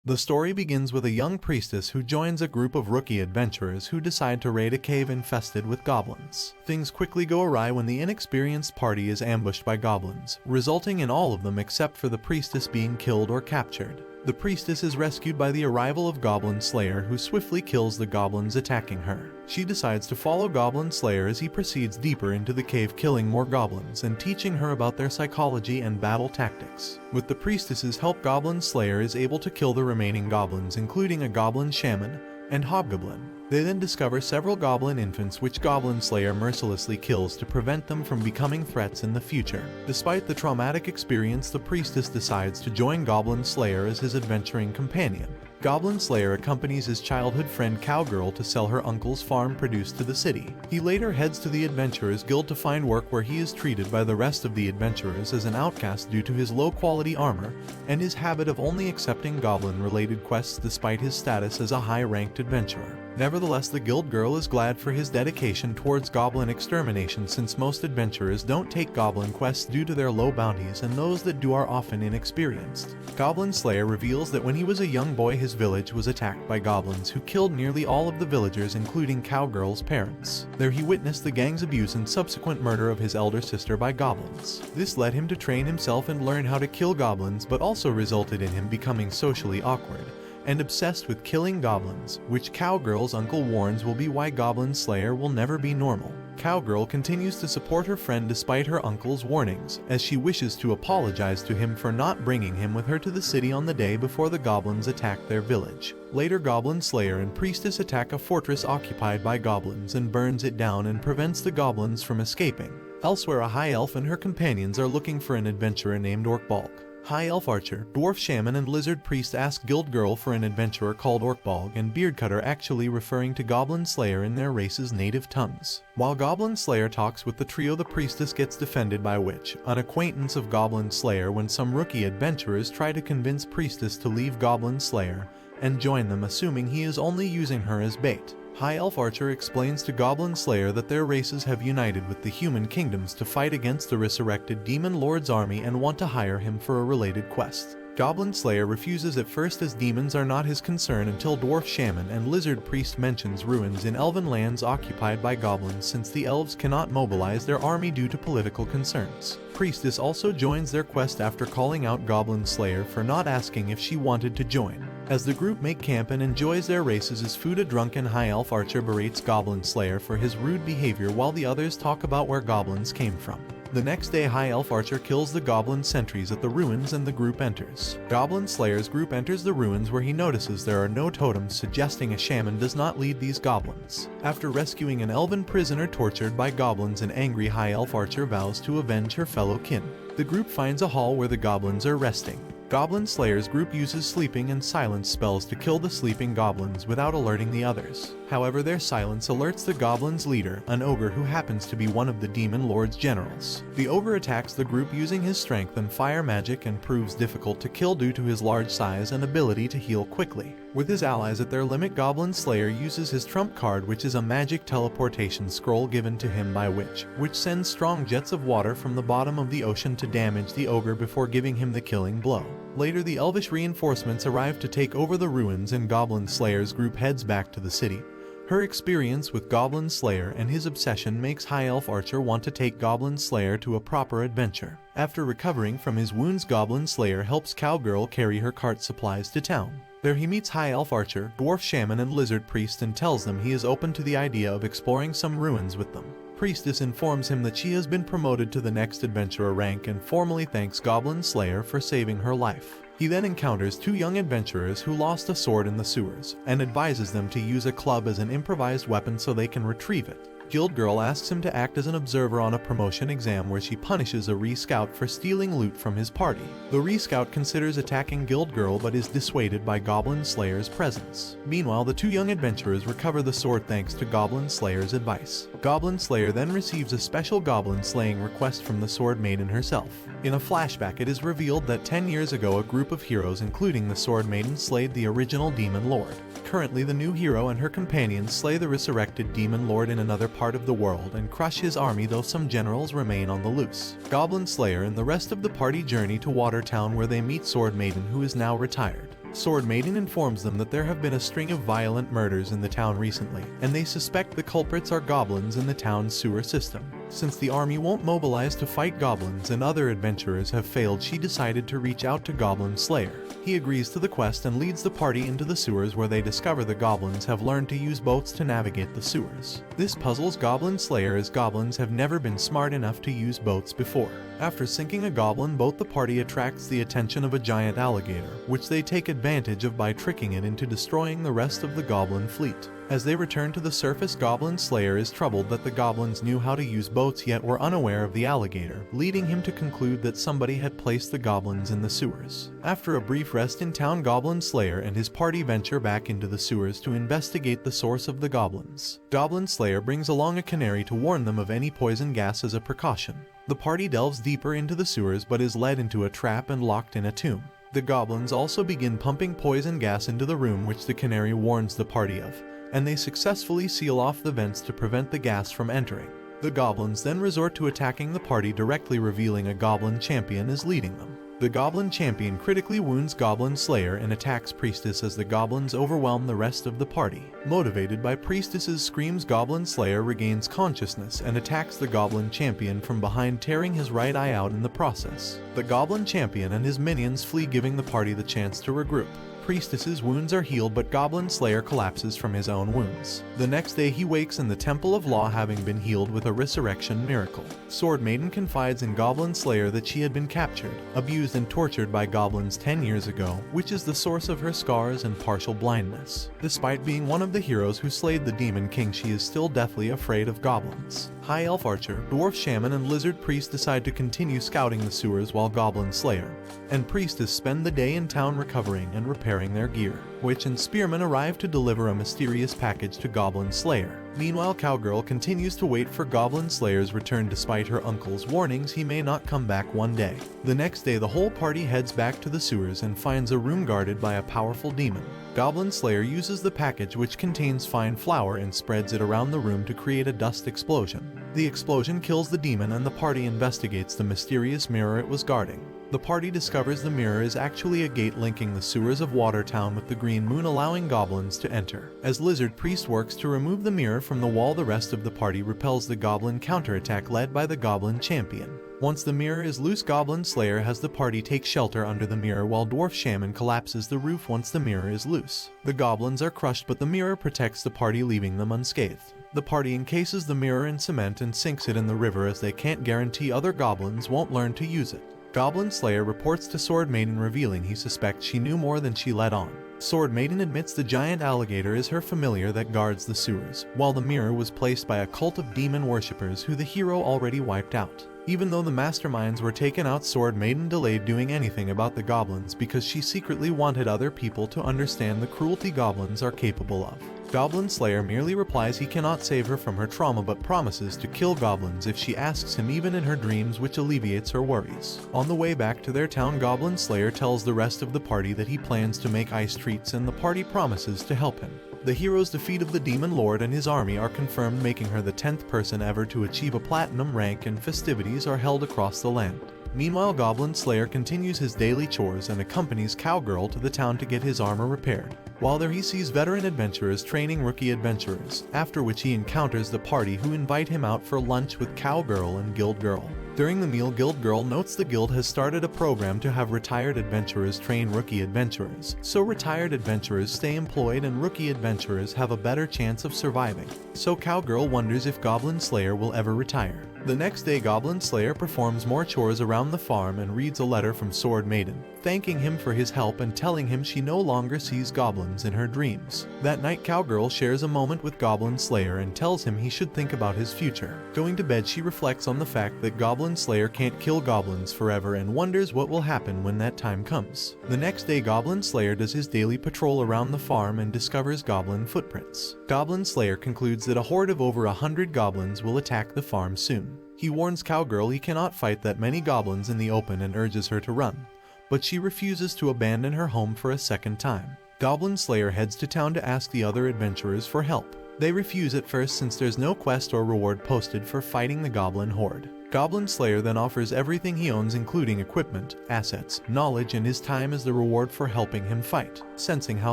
The story begins with a young priestess who joins a group of rookie adventurers who decide to raid a cave infested with goblins. Things quickly go awry when the inexperienced party is ambushed by goblins, resulting in all of them except for the priestess being killed or captured. The priestess is rescued by the arrival of Goblin Slayer, who swiftly kills the goblins attacking her. She decides to follow Goblin Slayer as he proceeds deeper into the cave, killing more goblins and teaching her about their psychology and battle tactics. With the priestess's help, Goblin Slayer is able to kill the remaining goblins, including a goblin shaman and hobgoblin. They then discover several goblin infants which Goblin Slayer mercilessly kills to prevent them from becoming threats in the future. Despite the traumatic experience, the priestess decides to join Goblin Slayer as his adventuring companion. Goblin Slayer accompanies his childhood friend Cowgirl to sell her uncle's farm produce to the city. He later heads to the Adventurers Guild to find work, where he is treated by the rest of the adventurers as an outcast due to his low-quality armor and his habit of only accepting goblin-related quests despite his status as a high-ranked adventurer. Nevertheless, the guild girl is glad for his dedication towards goblin extermination, since most adventurers don't take goblin quests due to their low bounties, and those that do are often inexperienced. Goblin Slayer reveals that when he was a young boy, his village was attacked by goblins who killed nearly all of the villagers, including Cowgirl's parents. There he witnessed the gang's abuse and subsequent murder of his elder sister by goblins. This led him to train himself and learn how to kill goblins, but also resulted in him becoming socially awkward and obsessed with killing goblins, which Cowgirl's uncle warns will be why Goblin Slayer will never be normal. Cowgirl continues to support her friend despite her uncle's warnings, as she wishes to apologize to him for not bringing him with her to the city on the day before the goblins attacked their village. Later, Goblin Slayer and Priestess attack a fortress occupied by goblins and burns it down and prevents the goblins from escaping. Elsewhere, a high elf and her companions are looking for an adventurer named Orkbalg. High Elf Archer, Dwarf Shaman, and Lizard Priest ask Guild Girl for an adventurer called Orkbalg and Beardcutter, actually referring to Goblin Slayer in their race's native tongues. While Goblin Slayer talks with the trio, the priestess gets defended by Witch, an acquaintance of Goblin Slayer, when some rookie adventurers try to convince Priestess to leave Goblin Slayer and join them, assuming he is only using her as bait. High Elf Archer explains to Goblin Slayer that their races have united with the human kingdoms to fight against the resurrected Demon Lord's army and want to hire him for a related quest. Goblin Slayer refuses at first, as demons are not his concern, until Dwarf Shaman and Lizard Priest mentions ruins in elven lands occupied by goblins, since the elves cannot mobilize their army due to political concerns. Priestess also joins their quest after calling out Goblin Slayer for not asking if she wanted to join. As the group make camp and enjoys their races, as food, a drunken High Elf Archer berates Goblin Slayer for his rude behavior while the others talk about where goblins came from. The next day, High Elf Archer kills the goblin sentries at the ruins and the group enters. Goblin Slayer's group enters the ruins, where he notices there are no totems, suggesting a shaman does not lead these goblins. After rescuing an elven prisoner tortured by goblins, an angry High Elf Archer vows to avenge her fellow kin. The group finds a hall where the goblins are resting. Goblin Slayer's group uses sleeping and silence spells to kill the sleeping goblins without alerting the others. However, their silence alerts the goblins' leader, an ogre who happens to be one of the Demon Lord's generals. The ogre attacks the group using his strength and fire magic and proves difficult to kill due to his large size and ability to heal quickly. With his allies at their limit, Goblin Slayer uses his trump card, which is a magic teleportation scroll given to him by Witch, which sends strong jets of water from the bottom of the ocean to damage the ogre before giving him the killing blow. Later, the elvish reinforcements arrive to take over the ruins, and Goblin Slayer's group heads back to the city. Her experience with Goblin Slayer and his obsession makes High Elf Archer want to take Goblin Slayer to a proper adventure. After recovering from his wounds, Goblin Slayer helps Cowgirl carry her cart supplies to town. There he meets High Elf Archer, Dwarf Shaman, and Lizard Priest, and tells them he is open to the idea of exploring some ruins with them. Priestess informs him that she has been promoted to the next adventurer rank and formally thanks Goblin Slayer for saving her life. He then encounters two young adventurers who lost a sword in the sewers, and advises them to use a club as an improvised weapon so they can retrieve it. Guild Girl asks him to act as an observer on a promotion exam, where she punishes a re-scout for stealing loot from his party. The re-scout considers attacking Guild Girl but is dissuaded by Goblin Slayer's presence. Meanwhile, the two young adventurers recover the sword thanks to Goblin Slayer's advice. Goblin Slayer then receives a special goblin slaying request from the Sword Maiden herself. In a flashback, it is revealed that 10 years ago a group of heroes, including the Sword Maiden, slayed the original Demon Lord. Currently, the new hero and her companions slay the resurrected Demon Lord in another part of the world and crush his army, though some generals remain on the loose. Goblin Slayer and the rest of the party journey to Watertown, where they meet Sword Maiden, who is now retired. Sword Maiden informs them that there have been a string of violent murders in the town recently, and they suspect the culprits are goblins in the town's sewer system. Since the army won't mobilize to fight goblins and other adventurers have failed, she decided to reach out to Goblin Slayer. He agrees to the quest and leads the party into the sewers, where they discover the goblins have learned to use boats to navigate the sewers. This puzzles Goblin Slayer, as goblins have never been smart enough to use boats before. After sinking a goblin boat, the party attracts the attention of a giant alligator, which they take advantage of by tricking it into destroying the rest of the goblin fleet. As they return to the surface, Goblin Slayer is troubled that the goblins knew how to use boats yet were unaware of the alligator, leading him to conclude that somebody had placed the goblins in the sewers. After a brief rest in town, Goblin Slayer and his party venture back into the sewers to investigate the source of the goblins. Goblin Slayer brings along a canary to warn them of any poison gas as a precaution. The party delves deeper into the sewers but is led into a trap and locked in a tomb. The goblins also begin pumping poison gas into the room, which the canary warns the party of, and they successfully seal off the vents to prevent the gas from entering. The goblins then resort to attacking the party, directly revealing a goblin champion is leading them. The goblin champion critically wounds Goblin Slayer and attacks Priestess as the goblins overwhelm the rest of the party. Motivated by Priestess's screams, Goblin Slayer regains consciousness and attacks the goblin champion from behind, tearing his right eye out in the process. The goblin champion and his minions flee, giving the party the chance to regroup. Priestess's wounds are healed, but Goblin Slayer collapses from his own wounds. The next day he wakes in the Temple of Law, having been healed with a resurrection miracle. Sword Maiden confides in Goblin Slayer that she had been captured, abused and tortured by goblins 10 years ago, which is the source of her scars and partial blindness. Despite being one of the heroes who slayed the Demon King, she is still deathly afraid of goblins. High Elf Archer, Dwarf Shaman and Lizard Priest decide to continue scouting the sewers, while Goblin Slayer and Priestess spend the day in town recovering and repairing their gear. Witch and Spearman arrive to deliver a mysterious package to Goblin Slayer. Meanwhile, Cowgirl continues to wait for Goblin Slayer's return despite her uncle's warnings he may not come back one day. The next day, the whole party heads back to the sewers and finds a room guarded by a powerful demon. Goblin Slayer uses the package, which contains fine flour, and spreads it around the room to create a dust explosion. The explosion kills the demon, and the party investigates the mysterious mirror it was guarding. The party discovers the mirror is actually a gate linking the sewers of Watertown with the Green Moon, allowing goblins to enter. As Lizard Priest works to remove the mirror from the wall, the rest of the party repels the goblin counterattack led by the Goblin Champion. Once the mirror is loose, Goblin Slayer has the party take shelter under the mirror, while Dwarf Shaman collapses the roof once the mirror is loose. The goblins are crushed, but the mirror protects the party, leaving them unscathed. The party encases the mirror in cement and sinks it in the river, as they can't guarantee other goblins won't learn to use it. Goblin Slayer reports to Sword Maiden, revealing he suspects she knew more than she let on. Sword Maiden admits the giant alligator is her familiar that guards the sewers, while the mirror was placed by a cult of demon worshippers who the hero already wiped out. Even though the masterminds were taken out, Sword Maiden delayed doing anything about the goblins because she secretly wanted other people to understand the cruelty goblins are capable of. Goblin Slayer merely replies he cannot save her from her trauma, but promises to kill goblins if she asks him, even in her dreams, which alleviates her worries. On the way back to their town, Goblin Slayer tells the rest of the party that he plans to make ice treats, and the party promises to help him. The hero's defeat of the Demon Lord and his army are confirmed, making her the 10th person ever to achieve a platinum rank, and festivities are held across the land. Meanwhile, Goblin Slayer continues his daily chores and accompanies Cowgirl to the town to get his armor repaired. While there, he sees veteran adventurers training rookie adventurers, after which he encounters the party, who invite him out for lunch with Cowgirl and Guild Girl. During the meal, Guild Girl notes the guild has started a program to have retired adventurers train rookie adventurers, so retired adventurers stay employed and rookie adventurers have a better chance of surviving. So Cowgirl wonders if Goblin Slayer will ever retire. The next day, Goblin Slayer performs more chores around the farm and reads a letter from Sword Maiden, thanking him for his help and telling him she no longer sees goblins in her dreams. That night, Cowgirl shares a moment with Goblin Slayer and tells him he should think about his future. Going to bed, she reflects on the fact that Goblin Slayer can't kill goblins forever and wonders what will happen when that time comes. The next day, Goblin Slayer does his daily patrol around the farm and discovers goblin footprints. Goblin Slayer concludes that a horde of over 100 goblins will attack the farm soon. He warns Cowgirl he cannot fight that many goblins in the open and urges her to run, but she refuses to abandon her home for a second time. Goblin Slayer heads to town to ask the other adventurers for help. They refuse at first, since there's no quest or reward posted for fighting the goblin horde. Goblin Slayer then offers everything he owns, including equipment, assets, knowledge, and his time as the reward for helping him fight. Sensing how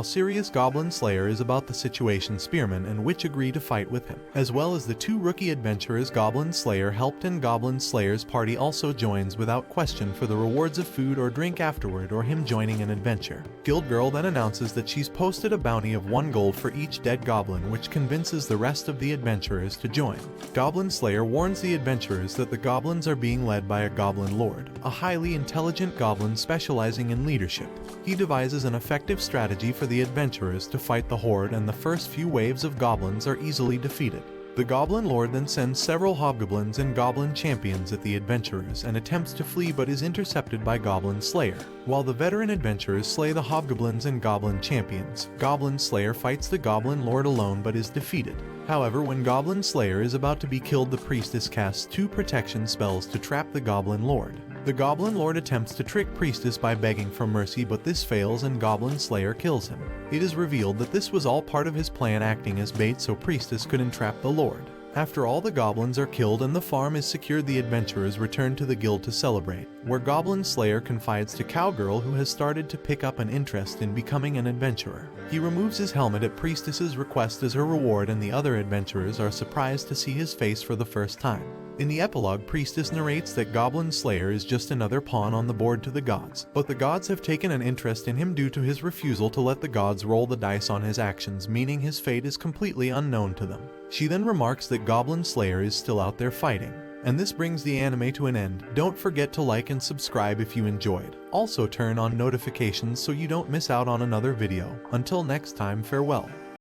serious Goblin Slayer is about the situation, Spearman and Witch agree to fight with him, as well as the 2 rookie adventurers Goblin Slayer helped, and Goblin Slayer's party also joins without question for the rewards of food or drink afterward or him joining an adventure. Guild Girl then announces that she's posted a bounty of 1 gold for each dead goblin, which convinces the rest of the adventurers to join. Goblin Slayer warns the adventurers that the goblins are being led by a goblin lord, a highly intelligent goblin specializing in leadership. He devises an effective strategy for the adventurers to fight the horde, and the first few waves of goblins are easily defeated. The Goblin Lord then sends several hobgoblins and goblin champions at the adventurers and attempts to flee, but is intercepted by Goblin Slayer. While the veteran adventurers slay the hobgoblins and goblin champions, Goblin Slayer fights the Goblin Lord alone but is defeated. However, when Goblin Slayer is about to be killed, the priestess casts 2 protection spells to trap the Goblin Lord. The Goblin Lord attempts to trick Priestess by begging for mercy, but this fails and Goblin Slayer kills him. It is revealed that this was all part of his plan, acting as bait so Priestess could entrap the Lord. After all the goblins are killed and the farm is secured, the adventurers return to the guild to celebrate, where Goblin Slayer confides to Cowgirl, who has started to pick up an interest in becoming an adventurer. He removes his helmet at Priestess's request as her reward, and the other adventurers are surprised to see his face for the first time. In the epilogue, Priestess narrates that Goblin Slayer is just another pawn on the board to the gods, but the gods have taken an interest in him due to his refusal to let the gods roll the dice on his actions, meaning his fate is completely unknown to them. She then remarks that Goblin Slayer is still out there fighting. And this brings the anime to an end. Don't forget to like and subscribe if you enjoyed. Also turn on notifications so you don't miss out on another video. Until next time, farewell.